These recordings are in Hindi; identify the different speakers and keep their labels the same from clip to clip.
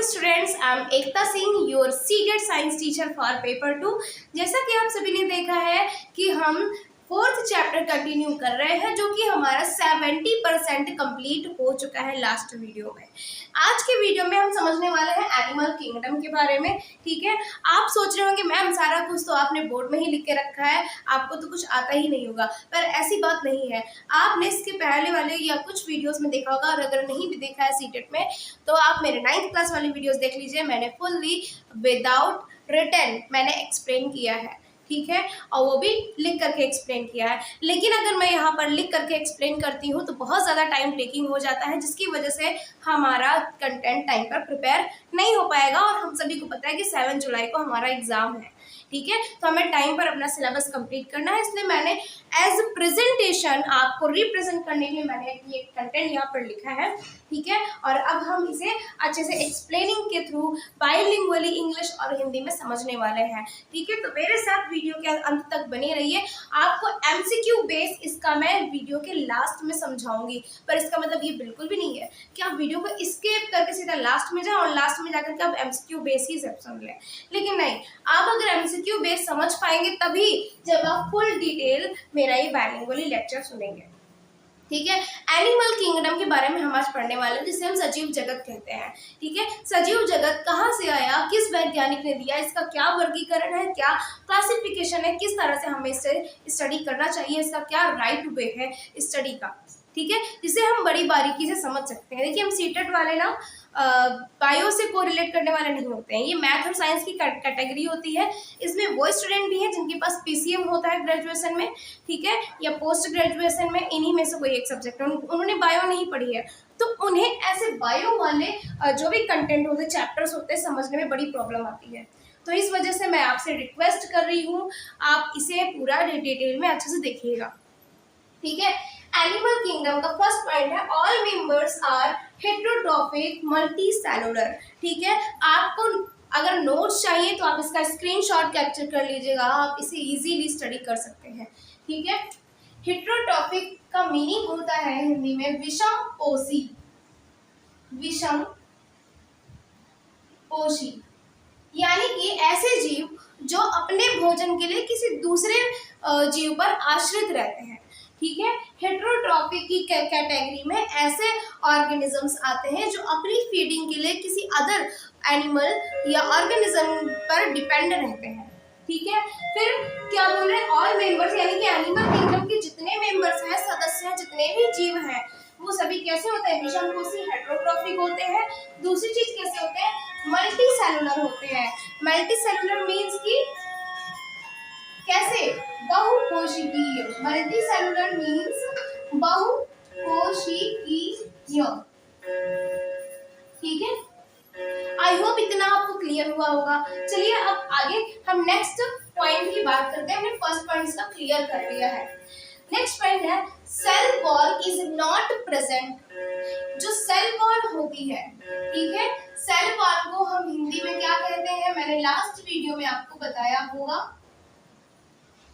Speaker 1: Students, I am Ekta Singh, your seated science teacher for paper 2। जैसा कि आप सभी ने देखा है कि हम फोर्थ चैप्टर कंटिन्यू कर रहे हैं, जो कि हमारा 70% कंप्लीट हो चुका है लास्ट वीडियो में। आज के वीडियो में हम समझने वाले हैं एनिमल किंगडम के बारे में। ठीक है, आप सोच रहे होंगे मैम सारा कुछ तो आपने बोर्ड में ही लिख के रखा है, आपको तो कुछ आता ही नहीं होगा, पर ऐसी बात नहीं है। आपने इसके पहले वाले या कुछ वीडियोस में देखा होगा, और अगर नहीं भी देखा है सीटेट में तो आप मेरे 9th क्लास वाली वीडियोस देख लीजिए। मैंने फुल्ली विदाउट रिटन मैंने एक्सप्लेन किया है, ठीक है, और वो भी लिख करके एक्सप्लेन किया है। लेकिन अगर मैं यहाँ पर लिख करके एक्सप्लेन करती हूँ तो बहुत ज़्यादा टाइम टेकिंग हो जाता है, जिसकी वजह से हमारा कंटेंट टाइम पर प्रिपेयर नहीं हो पाएगा। और हम सभी को पता है कि 7 जुलाई को हमारा एग्जाम है, ठीक है, तो हमें टाइम पर अपना सिलेबस कंप्लीट करना है। इसलिए मैंने एज प्रेजेंटेशन आपको रिप्रेजेंट करने के लिए मैंने ये कंटेंट यहाँ पर लिखा है, ठीक है। और अब हम इसे अच्छे से एक्सप्लेनिंग के थ्रू बाइलिंगुअली इंग्लिश और हिंदी में समझने वाले हैं, ठीक है। तो मेरे साथ वीडियो के अंत तक बने रहिए। आपको एमसीक्यू बेस इसका मैं वीडियो के लास्ट में समझाऊंगी, पर इसका मतलब ये बिल्कुल भी नहीं है कि आप वीडियो को स्किप करके सीधा लास्ट में जाओ और लास्ट में जाकर के आप एमसीक्यू बेस ही सब समझ लें। लेकिन नहीं, आप अगर एमसीक्यू बेस समझ पाएंगे तभी जब आप फुल डिटेल मेरा ये बाइलिंगुअली लेक्चर सुनेंगे, ठीक है। एनिमल किंगडम के बारे में हम आज पढ़ने वाले हैं, जिसे हम सजीव जगत कहते हैं, ठीक है। सजीव जगत कहाँ से आया, किस वैज्ञानिक ने दिया, इसका क्या वर्गीकरण है, क्या क्लासिफिकेशन है, किस तरह से हमें इसे स्टडी करना चाहिए, इसका क्या राइट वे है स्टडी का, ठीक है, जिसे हम बड़ी बारीकी से समझ सकते हैं। देखिए, हम सीटेट वाले ना बायो से कोरिलेट करने वाले नहीं होते हैं, ये मैथ और साइंस की कैटेगरी होती है। इसमें वो स्टूडेंट भी हैं जिनके पास पीसीएम होता है ग्रेजुएशन में, ठीक है, या पोस्ट ग्रेजुएशन में, इन्हीं में से कोई एक सब्जेक्ट है, उन्होंने बायो नहीं पढ़ी है, तो उन्हें ऐसे बायो वाले जो भी कंटेंट होते, चैप्टर्स होते हैं, समझने में बड़ी प्रॉब्लम आती है। तो इस वजह से मैं आपसे रिक्वेस्ट कर रही हूँ, आप इसे पूरा डिटेल में अच्छे से देखिएगा, ठीक है। एनिमल किंगडम का फर्स्ट पॉइंट है all members are heterotrophic multicellular, ठीक है। आपको अगर नोट्स चाहिए तो आप इसका स्क्रीनशॉट कैप्चर कर लीजिएगा, आप इसे इजीली स्टडी कर सकते हैं, ठीक है। हेटेरोट्रॉफिक का मीनिंग होता है हिंदी में विषम पोषी, विषम पोषी, यानी कि ऐसे जीव जो अपने भोजन के लिए किसी दूसरे जीव पर आश्रित रहते हैं, ठीक है। हेटेरोट्रॉफिक की कैटेगरी में ऐसे ऑर्गेनिजम्स आते हैं जो अपनी फीडिंग के लिए किसी अदर एनिमल या ऑर्गेनिज्म पर डिपेंड रहते हैं, ठीक है। फिर क्या बोल रहे हैं, ऑल मेंबर्स, यानी कि एनिमल किंगडम के जितने मेंबर्स हैं, सदस्य हैं, जितने भी जीव हैं, वो सभी कैसे होते हैं, विषमपोषी हेटेरोट्रॉफिक होते हैं। दूसरी चीज कैसे होते हैं, मल्टी सेलुलर होते हैं। मल्टी सेलुलर मीन्स की कैसे, बहुकोशिकीय। मल्टी सेलुलर मीन्स बहुकोशिकीय, ठीक है। आई होप इतना आपको क्लियर हुआ होगा। चलिए अब आगे हम नेक्स्ट पॉइंट की बात करते हैं। हमने फर्स्ट पॉइंट इसका क्लियर कर लिया है। नेक्स्ट पॉइंट है cell wall is not present. जो सेल वॉल होती है, ठीक है, सेल वॉल को हम हिंदी में क्या कहते हैं, मैंने लास्ट वीडियो में आपको बताया होगा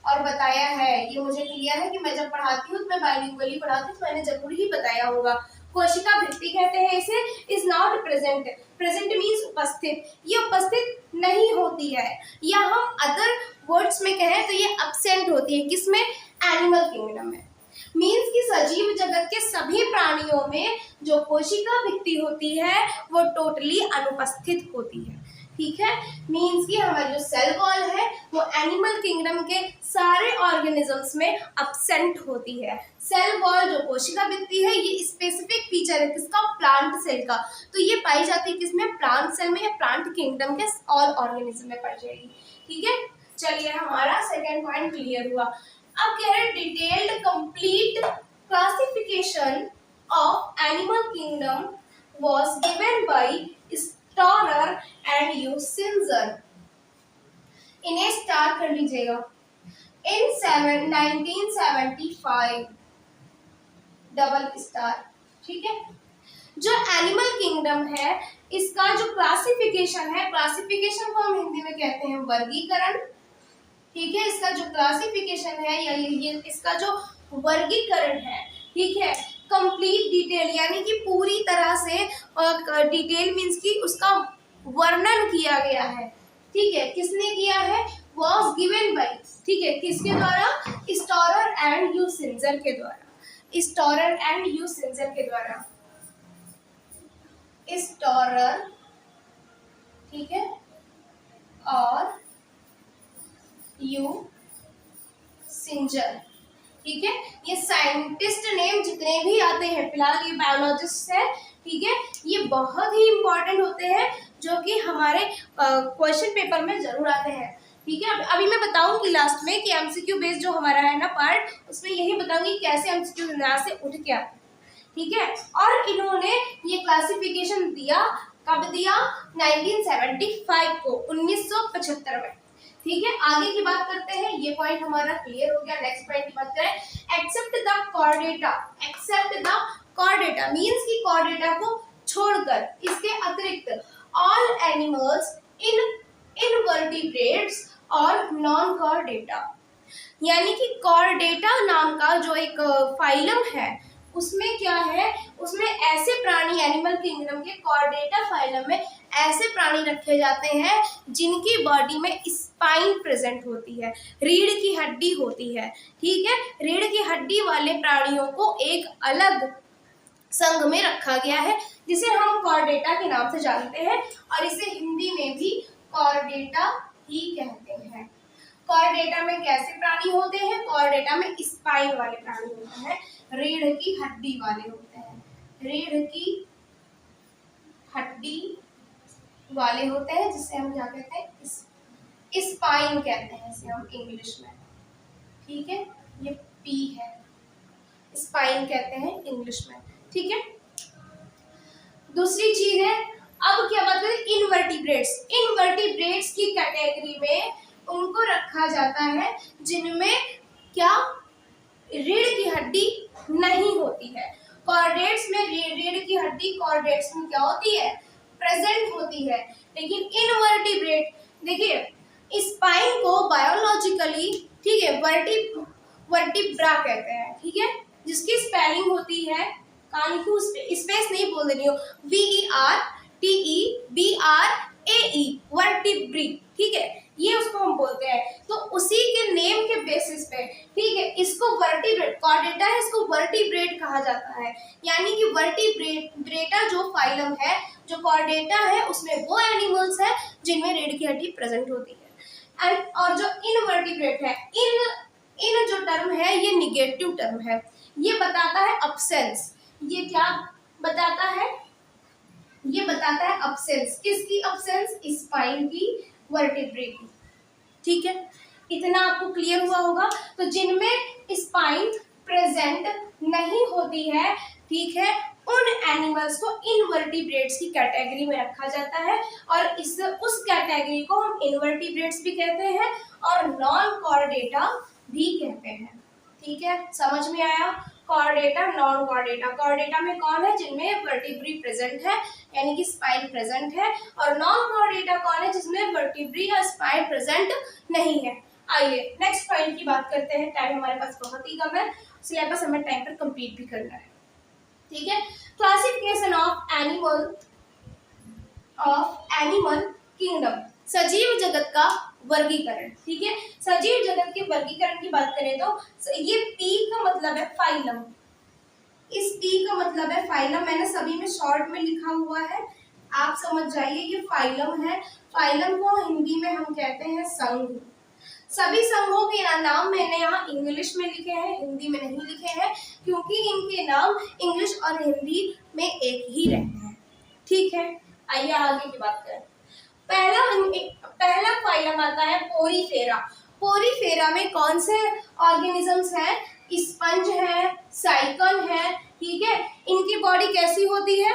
Speaker 1: और बताया है, ये मुझे क्लियर है कि मैं जब पढ़ाती हूँ तो मैं बाइलिंगुअली पढ़ाती हूँ, तो मैंने जरूर ही बताया होगा। कोशिका भित्ति कहते हैं इसे, is not present. Present means उपस्थित, ये उपस्थित नहीं होती है, या हम अदर वर्ड्स में कहें तो ये एब्सेंट होती है। किसमें, एनिमल किंगडम में। मीन्स कि सजीव जगत के सभी प्राणियों में जो कोशिका भित्ति होती है वो टोटली अनुपस्थित होती है, ठीक है। मीन्स कि हमारी जो सेल वॉल है वो एनिमल किंगडम के सारे ऑर्गेनिजम्स में एब्सेंट होती है। सेल वॉल जो कोशिका भित्ति है, ये स्पेसिफिक फीचर है किसका, प्लांट सेल का। तो ये पाई जाती है किसमें, प्लांट सेल में या प्लांट किंगडम के ऑल ऑर्गेनिज्म में पाई जाएगी, ठीक है। चलिए हमारा सेकेंड पॉइंट क्लियर हुआ। अब कह रहे हैं detailed complete classification of animal kingdom was given by Storer and Usinger. इन्हें स्टार कर लीजिएगा। इन 1975 डबल स्टार, ठीक है। जो एनिमल किंगडम है इसका जो क्लासिफिकेशन है, क्लासिफिकेशन को हम हिंदी में कहते हैं वर्गीकरण, ठीक है। इसका जो क्लासिफिकेशन है या ये इसका जो वर्गीकरण है, ठीक है, कंप्लीट डिटेल, यानी कि पूरी तरह से डिटेल मीन्स कि उसका वर्णन किया गया है। ठीक है, किसने किया है? वॉज गिवन बाई, ठीक है, किसके द्वारा? स्टोरर एंड यूसिंजर के द्वारा। स्टोरर एंड यूसिंजर के द्वारा। स्टोरर, ठीक है, और यूसिंजर, ठीक है। ये साइंटिस्ट नेम जितने भी आते हैं, फिलहाल ये बायोलॉजिस्ट है, ठीक है, ये बहुत ही इंपॉर्टेंट होते हैं जो कि हमारे क्वेश्चन पेपर में जरूर आते हैं। ठीक है, अभी मैं बताऊंगी लास्ट में कि एमसीक्यू बेस्ड जो हमारा है ना पार्ट, उसमें यही बताऊंगी कैसे एमसीक्यू यहाँ से उठ के आते हैं। ठीक है, और इन्होंने ये क्लासिफिकेशन दिया, कब दिया? 1975 को, 1975 में। ठीक है, आगे की बात करते हैं। ये पॉइंट हमारा क्लियर हो गया। नेक्स्ट पॉइंट की बात करें, except the chordata. Except the chordata means कि कॉर्डेटा को छोड़कर, इसके अतिरिक्त ऑल एनिमल्स इन इनवर्टिब्रेट्स और नॉन कॉर्डेटा, यानी कि कॉर्डेटा नाम का जो एक फाइलम है, उसमें क्या है? उसमें ऐसे प्राणी, एनिमल किंगडम के कॉर्डेटा फाइलम में ऐसे प्राणी रखे जाते हैं जिनकी बॉडी में स्पाइन प्रेजेंट होती है, रीढ़ की हड्डी होती है। ठीक है, रीढ़ की हड्डी वाले प्राणियों को एक अलग संघ में रखा गया है जिसे हम कॉर्डेटा के नाम से जानते हैं, और इसे हिंदी में भी कॉर्डेटा ही कहते हैं। कॉर्डेटा में कैसे प्राणी होते हैं? कॉर्डेटा में स्पाइन वाले प्राणी होते हैं, रीढ़ की हड्डी वाले होते हैं, रीढ़ की हड्डी वाले होते हैं, जिसे हम क्या कहते हैं? स्पाइन कहते हैं इसे हम इंग्लिश में। ठीक है, ये पी है, स्पाइन कहते हैं इंग्लिश में। ठीक है, दूसरी चीज है, अब क्या बात करें? इनवर्टिब्रेट्स। इनवर्टिब्रेट्स की कैटेगरी में उनको रखा जाता है जिनमें क्या? रीढ़ की हड्डी नहीं होती है। कॉर्डेट्स में रीढ़ की हड्डी कॉर्डेट्स में क्या होती है? प्रेजेंट होती है। लेकिन इनवर्टिब्रेट, देखिए, स्पाइन को बायोलॉजिकली, ठीक है, वर्टिब्रा कहते हैं। ठीक है, जिसकी स्पेलिंग होती है, कहानी को स्पेस नहीं बोल देनी हो, VERTEBRAE, वर्टिब्री। ठीक है, ये उसको हम बोलते हैं। तो उसी के नेम के बेसिस पे, ठीक है, इसको वर्टिब्रेट, कॉर्डेटा है, इसको वर्टिब्रेट कहा जाता है। यानी कि वर्टिब्रेटा जो फाइलम है, जो कॉर्डेटा है, उसमें वो एनिमल्स है जिनमें रीढ़ की हड्डी प्रेजेंट होती है। एंड और जो इनवर्टिब्रेट है, इन जो टर्म है ये निगेटिव टर्म है, ये बताता है अब्सेंस। ये क्या बताता है? ये बताता है अब्सेंस। किसकी अब्सेंस? स्पाइन की, वर्टिब्रे की। ठीक है, इतना आपको क्लियर हुआ होगा। तो जिनमें स्पाइन प्रेजेंट नहीं होती है, ठीक है, उन एनिमल्स को इनवर्टिब्रेट्स की कैटेगरी में रखा जाता है, और उस कैटेगरी को हम इनवर्टिब्रेट्स भी कहते हैं और नॉन कॉर्डेटा भी कहते हैं। ठीक है, समझ में आया? Chordata, non Chordata. कॉर्डेटा में कौन है? जिनमें वर्टिब्री प्रेजेंट है, यानी कि स्पाइन प्रेजेंट है, और नॉन कॉर्डेटा कौन है? जिसमें वर्टिब्री या स्पाइन प्रेजेंट नहीं है। आइए नेक्स्ट पॉइंट की बात करते हैं। टाइम हमारे पास बहुत ही कम है, सिलेबस हमें टाइम पर कंप्लीट भी करना है। ठीक है, क्लासिफिकेशन ऑफ एनिमल किंगडम, सजीव जगत का वर्गीकरण। ठीक है, सजीव जगत के वर्गीकरण की बात करें तो ये पी का मतलब है फाइलम। इस पी का मतलब है फाइलम, मैंने सभी में शॉर्ट में लिखा हुआ है, आप समझ जाइए। ये फाइलम है, फाइलम को हिंदी में हम कहते हैं संघ। सभी संघों के नाम मैंने यहाँ इंग्लिश में लिखे हैं, हिंदी में नहीं लिखे हैं, क्योंकि इनके नाम इंग्लिश और हिंदी में एक ही रहते हैं। ठीक है, आइए आगे की बात करें। पहला फाइलम आता है पोरीफेरा। पोरीफेरा में कौन से ऑर्गेनिजम्स हैं? स्पंज है, साइकन है। ठीक है, इनकी बॉडी कैसी होती है?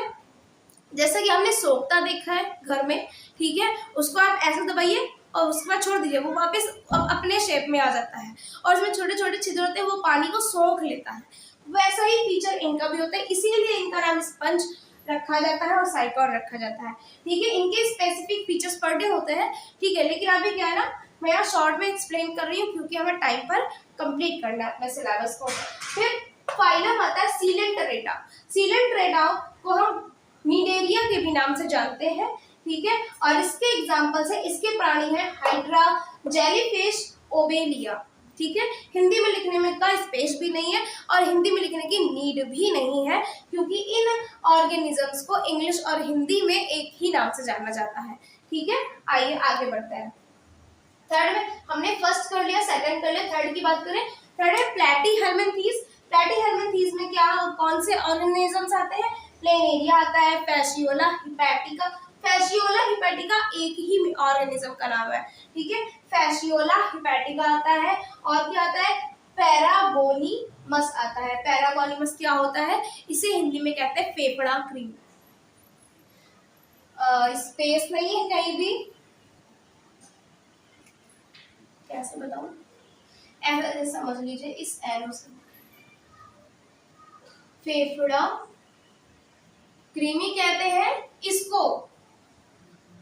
Speaker 1: जैसा कि हमने सोखता देखा है घर में, ठीक है, उसको आप ऐसे दबाइए और उसके बाद छोड़ दीजिए, वो वापस अपने शेप में आ जाता है, और उसमें छोटे छोटे छिद्र होते हैं, वो पानी को सोख लेता है। वैसा ही फीचर इनका भी होता है, इसीलिए इनका नाम स्पंज रखा जाता है और साइकॉन रखा जाता है। ठीक है, इनके स्पेसिफिक फीचर्स पर डे होते हैं। ठीक है, लेकिन अभी क्या है ना, मैं यहाँ शॉर्ट में एक्सप्लेन कर रही हूँ क्योंकि हमें टाइम पर कंप्लीट करना है अपने सिलेबस को। फिर फाइलम आता है सीलेंटरेटा। सीलेंटरेटा को हम नीडेरिया के भी नाम से जानते हैं। ठीक है। और इसके एग्जाम्पल्स है, इसके प्राणी है हाइड्रा, जेलीफिश, ओबेलिया। ठीक है, हिंदी में लिखने में का स्पेस भी नहीं है और हिंदी में लिखने की नीड भी नहीं है, क्योंकि इन ऑर्गेनिजम्स को इंग्लिश और हिंदी में एक ही नाम से जाना जाता है। ठीक है, आइए आगे बढ़ते हैं। थर्ड में हमने फर्स्ट कर लिया, सेकंड कर लिया, थर्ड की बात करें। थर्ड है प्लैटीहेल्मिन्थीस। प्लैटीहेल्मिन्थीस में क्या कौन से ऑर्गेनिजम्स आते हैं? प्लेनेरिया आता है, फैसियोला हिपैटिका। फैसियोला हिपैटिका एक ही ऑर्गेनिज्म का नाम है। ठीक है, फैसियोला हिपैटिका आता है। और क्या आता है? पैरागोनीमस आता है। पैरागोनीमस क्या होता है? इसे हिंदी में कहते हैं फेफड़ा क्रीम। स्पेस नहीं है कहीं भी, कैसे बताऊं, ऐसे समझ लीजिए इस एरो से। फेफड़ा क्रीमी कहते हैं इसको।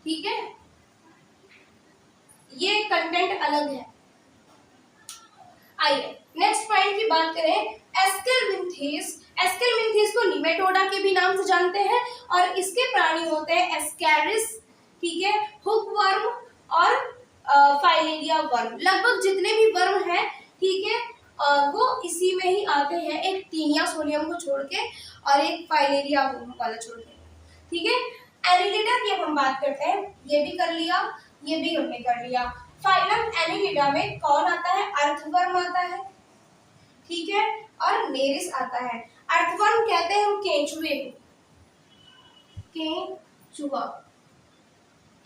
Speaker 1: ठीक है, ये कंटेंट अलग है। आइए नेक्स्ट पॉइंट की बात करें। एस्केलमिन्थेस। एस्केलमिन्थेस को निमेटोडा के भी नाम से जानते हैं और इसके प्राणी होते हैं एस्कैरिस, ठीक है, हुकवर्म और फाइलेरिया वर्म। लगभग जितने भी वर्म हैं, ठीक है, वो इसी में ही आते हैं, एक टीनिया सोलियम को छोड़ के और एक फाइलेरिया वाला छोड़ के। ठीक है, एनिलिडा की हम बात करते हैं, ये भी कर लिया, ये भी हमने कर लिया। फाइलम एनिलिडा में कौन आता है? अर्थवर्म आता है, ठीक है, और नेरिस आता है। अर्थवर्म कहते हैं हम केंचुए, केंचुआ।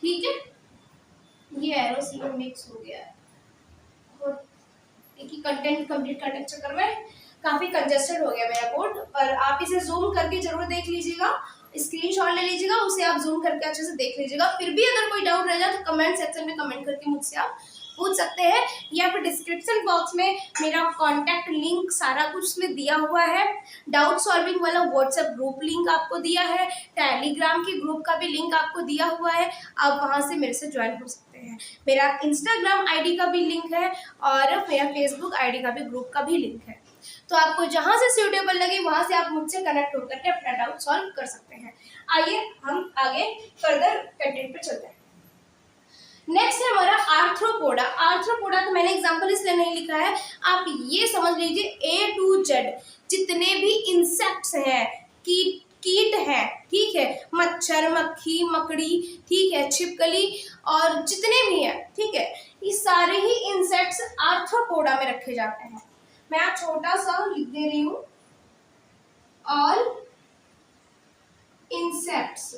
Speaker 1: ठीक है, ये एरो सी में मिक्स हो गया है, देखिए कंटेंट कंप्लीट करने के चक्कर में काफी कंजेस्टेड हो गया मेरा कोड। और आप इसे जूम करके जरूर देख लीजिएगा, स्क्रीनशॉट ले लीजिएगा, उसे आप जूम करके अच्छे से देख लीजिएगा। फिर भी अगर कोई डाउट रह जाए तो कमेंट सेक्शन में कमेंट करके मुझसे आप पूछ सकते हैं, या फिर डिस्क्रिप्शन बॉक्स में मेरा कॉन्टैक्ट लिंक सारा कुछ उसमें दिया हुआ है। डाउट सॉल्विंग वाला व्हाट्सएप ग्रुप लिंक आपको दिया है, टेलीग्राम के ग्रुप का भी लिंक आपको दिया हुआ है, आप वहां से मेरे से ज्वाइन हो सकते हैं। मेरा इंस्टाग्राम आईडी का भी लिंक है और मेरा फेसबुक आईडी का भी ग्रुप का भी लिंक है, तो आपको जहां से सूटेबल लगे वहां से आप मुझसे कनेक्ट होकर के अपना डाउट सॉल्व कर सकते हैं। आइए हम आगे फर्दर कंटेंट पे चलते हैं। नेक्स्ट है हमारा आर्थ्रोपोडा। आर्थ्रोपोडा का मैंने एग्जांपल इसलिए नहीं लिखा है, आप ये समझ लीजिए A to Z जितने भी इंसेक्ट्स हैं, कीट है, ठीक है, मच्छर, मक्खी, मकड़ी, ठीक है, छिपकली और जितने भी हैं, ठीक है, ये सारे ही इंसेक्ट्स आर्थ्रोपोडा में रखे जाते हैं। मैं आप छोटा सा लिख दे रही हूं, ऑल इंसेक्ट्स।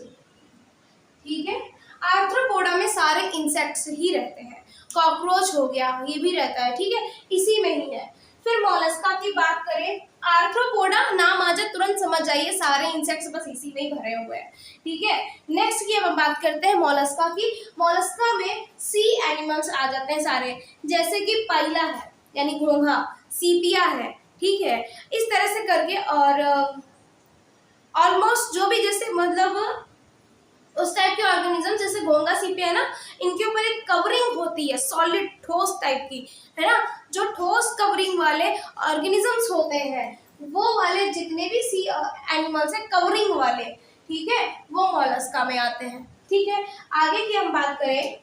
Speaker 1: ठीक है, आर्थ्रोपोडा में सारे इंसेक्ट्स ही रहते हैं। कॉकरोच हो गया, ये भी रहता है, ठीक है, इसी में ही है। फिर मोलस्का की बात करें, आर्थ्रोपोडा नाम आ जाए तुरंत समझ जाइए सारे इंसेक्ट्स बस इसी में ही भरे हुए हैं। ठीक है, नेक्स्ट की हम बात करते हैं मोलस्का की। मोलस्का में सी एनिमल्स आ जाते हैं सारे, जैसे कि पाइला है यानी घोंघा, सीपिया है, ठीक है, इस तरह से करके। और ऑलमोस्ट जो भी जैसे मतलब उस टाइप के ऑर्गेनिज्म जैसे घोंघा, सीपिया है ना, इनके ऊपर एक कवरिंग होती है सॉलिड ठोस टाइप की, है ना। जो ठोस कवरिंग वाले ऑर्गेनिजम्स होते हैं, वो वाले जितने भी सी एनिमल्स हैं कवरिंग वाले, ठीक है, वो मोलस्का में आते हैं। ठीक है, आगे की हम बात करें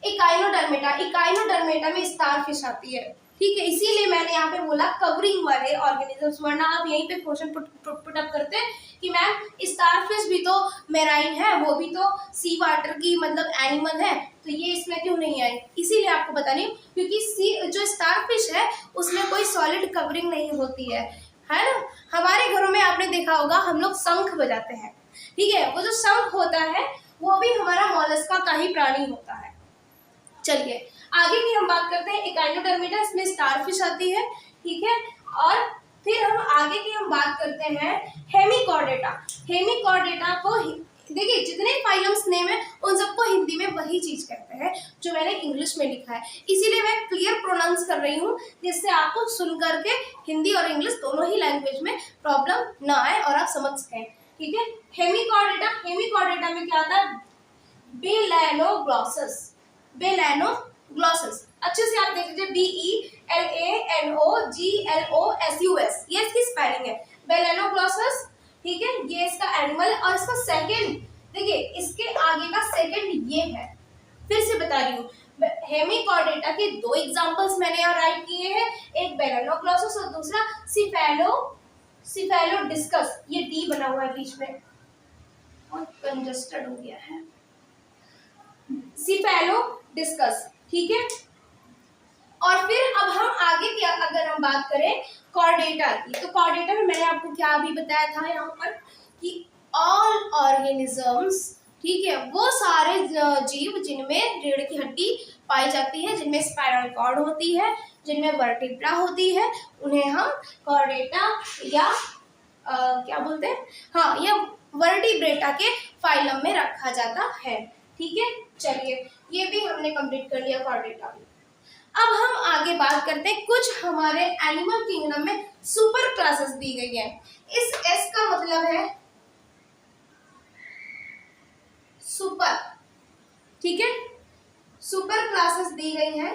Speaker 1: इकाइनोडर्मेटा। इकाइनोडर्मेटा में स्टारफिश आती है, ठीक है, इसीलिए मैंने यहाँ पे बोला कवरिंग वाले ऑर्गेनिजम्स, वरना आप यहीं पे क्वेश्चन पुट अप करते हैं कि मैम स्टारफिश भी तो मेराइन है, वो भी तो सी वाटर की मतलब एनिमल है, तो ये इसमें क्यों नहीं आई। इसीलिए आपको बता रही हूँ, क्योंकि सी जो स्टारफिश है उसमें कोई सॉलिड कवरिंग नहीं होती है ना। हमारे घरों में आपने देखा होगा हम लोग शंख बजाते हैं, ठीक है, वो जो शंख होता है वो भी हमारा मोलस्का का ही प्राणी होता है। चलिए आगे की हम बात करते हैं इकाइनोडर्मेटा, इसमें स्टारफिश आती है, ठीक है, और फिर हम आगे की हम बात करते हैं हेमिकॉर्डेटा। हेमिकॉर्डेटा को देखिए जितने फाइलम्स नेम है उन सबको हिंदी में वही चीज कहते हैं जो मैंने इंग्लिश में लिखा है, इसीलिए मैं क्लियर प्रोनाउंस कर रही हूँ जिससे आपको सुन करके हिंदी और इंग्लिश दोनों ही लैंग्वेज में प्रॉब्लम ना आए और आप समझ सकें। ठीक है, हेमिकॉर्डेटा, हेमिकॉर्डेटा में क्या आता है? बेलैनोग्लॉसस, बेलैनोग्लॉसस, अच्छे से आप देख लीजिए, BELANOGLOSUS, ये इसकी स्पेलिंग है, बेलैनोग्लॉसस। ठीक है, ये इसका एनिमल और इसका सेकंड देखिए इसके आगे का सेकंड ये है, फिर से बता रही हूँ, हेमिकॉर्डेटा के दो एग्जांपल्स मैंने यहाँ राइट किए हैं, एक बेलेनोग्लोसस और दूसरा सिफेलोडिस्कस। ये डी बना हुआ है बीच में और कंजस्टेड हो गया है, सिफेलोडिस्कस, ठीक है। और फिर अब हम आगे क्या, अगर हम बात करें कॉर्डेटा की, तो कॉर्डेटा में मैंने आपको क्या अभी बताया था यहाँ पर कि ऑल ऑर्गेनिजम्स, ठीक है, वो सारे जीव जिनमें रीढ़ की हड्डी पाई जाती है, जिनमें स्पाइनल कॉर्ड होती है, जिनमें वर्टिब्रा होती है, उन्हें हम कॉर्डेटा या क्या बोलते हैं, हाँ, या वर्टिब्रेटा के फाइलम में रखा जाता है, ठीक है। चलिए ये भी हमने कंप्लीट कर लिया कॉर्डेटा भी। अब हम आगे बात करते हैं, कुछ हमारे एनिमल किंगडम में सुपर क्लासेस दी गई है। इस एस का मतलब है सुपर, ठीक है, सुपर क्लासेस दी गई है।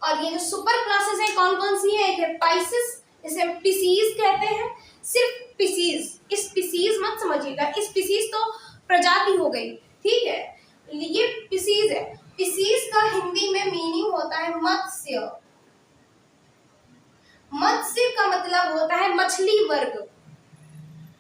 Speaker 1: और ये जो सुपर क्लासेस है कौन कौन सी है, एक है पाइसिस, इसे पिसीज कहते हैं, सिर्फ पिसीज, इस पिसीज मत समझिएगा, इस पिसीज तो प्रजाति हो गई, ठीक है, ये पिसीज है। पिसीज का हिंदी में मीनिंग होता है मत्स्य, मत्स्य का मतलब होता है मछली वर्ग।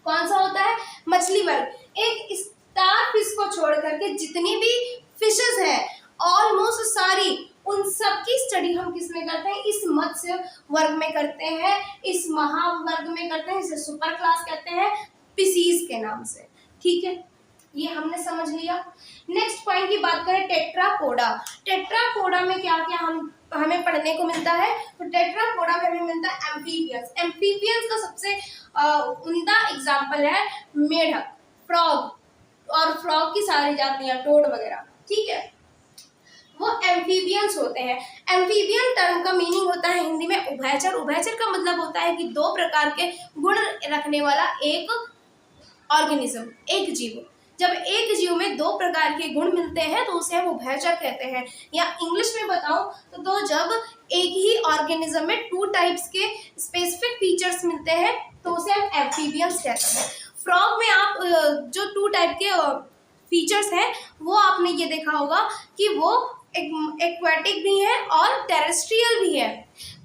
Speaker 1: कौन सा होता है, मछली वर्ग। एक स्टार फिश को छोड़ करके जितनी भी फिशेस हैं ऑलमोस्ट सारी, उन सब की स्टडी हम किस में करते हैं, इस मत्स्य वर्ग में करते हैं, इस महावर्ग में करते हैं, इसे सुपर क्लास कहते हैं पिसीज के नाम से, ठीक है, ये हमने समझ लिया। नेक्स्ट पॉइंट की बात करें टेट्रापोडा। टेट्रापोडा में क्या क्या हमें पढ़ने को मिलता है, तो टेट्रापोडा में हमें मिलता है एम्फीबियंस। एम्फीबियंस का सबसे उम्दा एग्जांपल है मेढक, फ्रॉग, और फ्रॉग की सारी जातियां, टोड वगैरह, ठीक है, वो एम्फीबियंस होते हैं। एम्फीबियन टर्म का मीनिंग होता है हिंदी में उभयचर। उभयचर का मतलब होता है कि दो प्रकार के गुण रखने वाला एक ऑर्गेनिज्म, एक जीव। जब एक जीव में दो प्रकार के गुण मिलते हैं तो उसे हम उभयचर कहते हैं, या इंग्लिश में बताऊं तो जब एक ही ऑर्गेनिज्म में टू टाइप्स के स्पेसिफिक फीचर्स मिलते हैं तो उसे हम एम्फीबियंस कहते हैं। फ्रॉग में आप जो टू टाइप के फीचर्स हैं वो आपने ये देखा होगा कि वो एक्वेटिक भी है और टेरेस्ट्रियल भी है,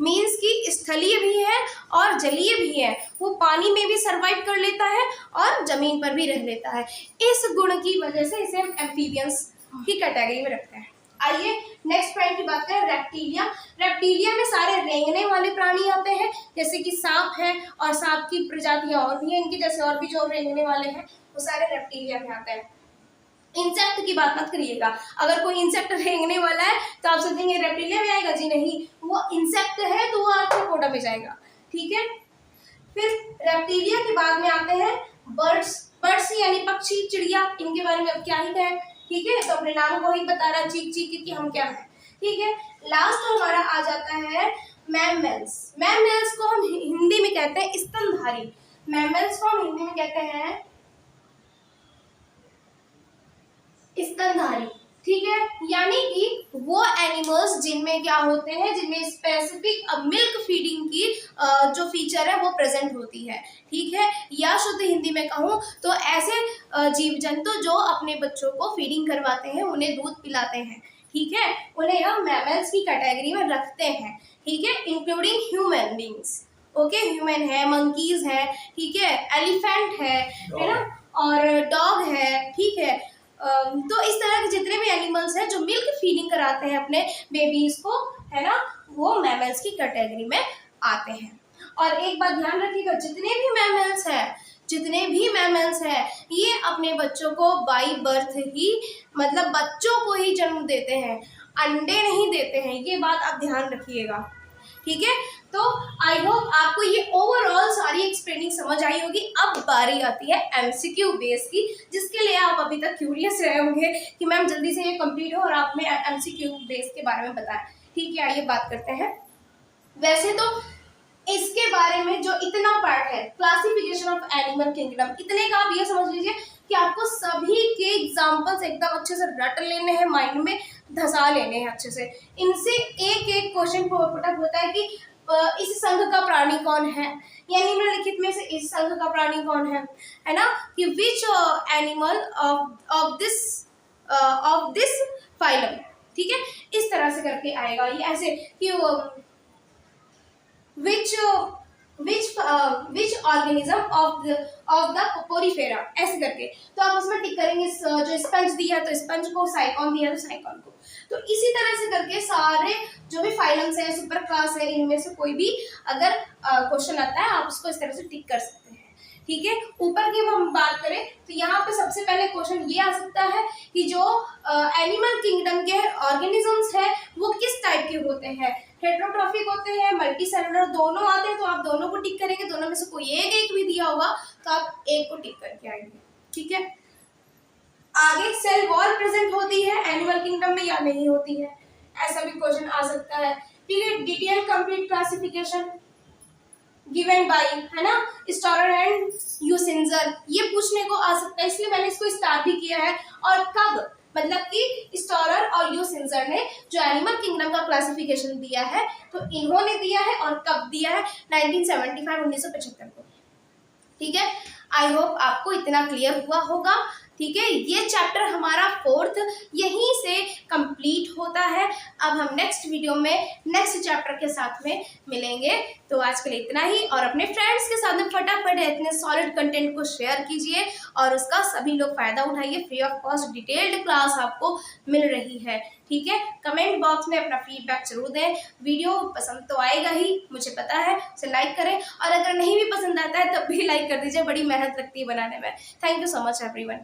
Speaker 1: मीन्स कि स्थलीय भी है और जलीय भी है, वो पानी में भी सरवाइव कर लेता है और जमीन पर भी रह लेता है। इस गुण की वजह से इसे हम एम्फीबियंस की कैटेगरी में रखते हैं। आइए नेक्स्ट पॉइंट की बात करें रेप्टिलिया। रेप्टिलिया में सारे रेंगने वाले प्राणी आते हैं, जैसे कि सांप है, और सांप की प्रजातियां और भी हैं इनकी, जैसे और भी जो रेंगने वाले हैं वो सारे रेप्टिलिया में आते हैं। इंसेक्ट की बात मत करिएगा, अगर कोई इंसेक्ट रेंगने वाला है तो आप सोचेंगे रेप्टिलिया में आएगा, जी नहीं, वो इंसेक्ट है तो वो आर्थ्रोपोडा में जाएगा, ठीक है। फिर रेप्टिलिया के बाद में आते हैं बर्ड्स। बर्ड्स यानी पक्षी, चिड़िया, इनके बारे में अब क्या ही कहें, ठीक है, तो अपने नाम को ही बता रहा चीख चीख कि हम क्या हैं, ठीक है। लास्ट हमारा आ जाता है मैमल्स। मैमल्स को हम हिंदी में कहते हैं स्तनधारी। मैमल्स को हम हिंदी में कहते हैं स्तनधारी, ठीक है, यानी कि वो एनिमल्स जिनमें क्या होते हैं, जिनमें स्पेसिफिक मिल्क फीडिंग की जो फीचर है वो प्रेजेंट होती है, ठीक है, या शुद्ध हिंदी में कहूँ तो ऐसे जीव जंतु जो अपने बच्चों को फीडिंग करवाते हैं, उन्हें दूध पिलाते हैं, ठीक है, उन्हें हम मैमल्स की कैटेगरी में रखते हैं, ठीक है, including human beings, okay, human है, मंकीज है, ठीक है, एलिफेंट है ना, और डॉग है, ठीक है। तो इस तरह के जितने भी एनिमल्स हैं जो मिल्क फीडिंग कराते हैं अपने बेबीज को, है ना, वो मैमल्स की कैटेगरी में आते हैं। और एक बात ध्यान रखिएगा, जितने भी मैमल्स हैं ये अपने बच्चों को बाई बर्थ ही, मतलब बच्चों को ही जन्म देते हैं, अंडे नहीं देते हैं, ये बात आप ध्यान रखिएगा, ठीक है। तो आई होप आपको ये ओवरऑल सारी एक्सप्लेनिंग समझ आई होगी। अब बारी आती है एमसीक्यू बेस की, जिसके लिए आप अभी तक क्यूरियस रहे होंगे कि मैम जल्दी से ये कंप्लीट हो और आप में एमसीक्यू बेस के बारे में बताएं, ठीक है। आइए बात करते हैं। वैसे तो इसके बारे में जो इतना पार्ट है, क्लासिफिकेशन ऑफ एनिमल किंगडम, इतने का आप ये समझ लीजिए कि आपको सभी के एग्जाम्पल्स एकदम अच्छे से रट लेने हैं, माइंड में धसा लेने हैं अच्छे से। इनसे एक एक क्वेश्चन पुटअप होता है कि इस संघ का प्राणी कौन है, या निम्नलिखित में से इस संघ का प्राणी कौन है ना, कि which animal of this phylum, ठीक है, इस तरह से करके आएगा ये ऐसे कि which organism of the Porifera, ऐसे करके। तो आप उसमें टिक करेंगे, जो स्पंज दिया तो स्पंज को, साइकॉन दिया तो साइकॉन को। तो इसी तरह से करके सारे जो भी फाइलम्स है, सुपर क्लास है, इनमें से कोई भी अगर क्वेश्चन आता है आप उसको इस तरह से टिक कर सकते हैं, ठीक है। ऊपर की हम बात करें तो यहाँ पे सबसे पहले क्वेश्चन ये आ सकता है कि जो एनिमल किंगडम के ऑर्गेनिजम्स है वो किस टाइप के होते हैं, हेट्रोट्रॉफिक होते हैं, मल्टी सेलुलर, दोनों आते हैं, तो आप दोनों को टिक करेंगे। दोनों में से कोई एक भी दिया होगा तो आप एक को टिक करके आएंगे, ठीक है। आगे सेल वॉल प्रेजेंट होती है एनिमल किंगडम में या नहीं होती है, ऐसा भी क्वेश्चन आ सकता है। फिर detail complete classification given by, है ना, स्टोरर एंड यूसिंजर, ये पूछने को आ सकता है, इसलिए मैंने इसको स्टार भी किया है। और कब, मतलब कि स्टोरर और यूसिंजर ने जो एनिमल किंगडम का क्लासिफिकेशन दिया है तो इन्होंने दिया है, और कब दिया है, 1975 को, ठीक है। आई होप आपको इतना क्लियर हुआ होगा, ठीक है। ये चैप्टर हमारा 4th यहीं से कंप्लीट होता है। अब हम नेक्स्ट वीडियो में नेक्स्ट चैप्टर के साथ में मिलेंगे। तो आज के लिए इतना ही, और अपने फ्रेंड्स के साथ में फटाफट इतने सॉलिड कंटेंट को शेयर कीजिए और उसका सभी लोग फायदा उठाइए। Free of cost detailed class आपको मिल रही है, ठीक है। कमेंट बॉक्स में अपना फीडबैक जरूर दें। वीडियो पसंद तो आएगा ही, मुझे पता है, उसे लाइक करें, और अगर नहीं भी पसंद आता है तब भी लाइक कर दीजिए, बड़ी मेहनत लगती है बनाने में। Thank you so much everyone.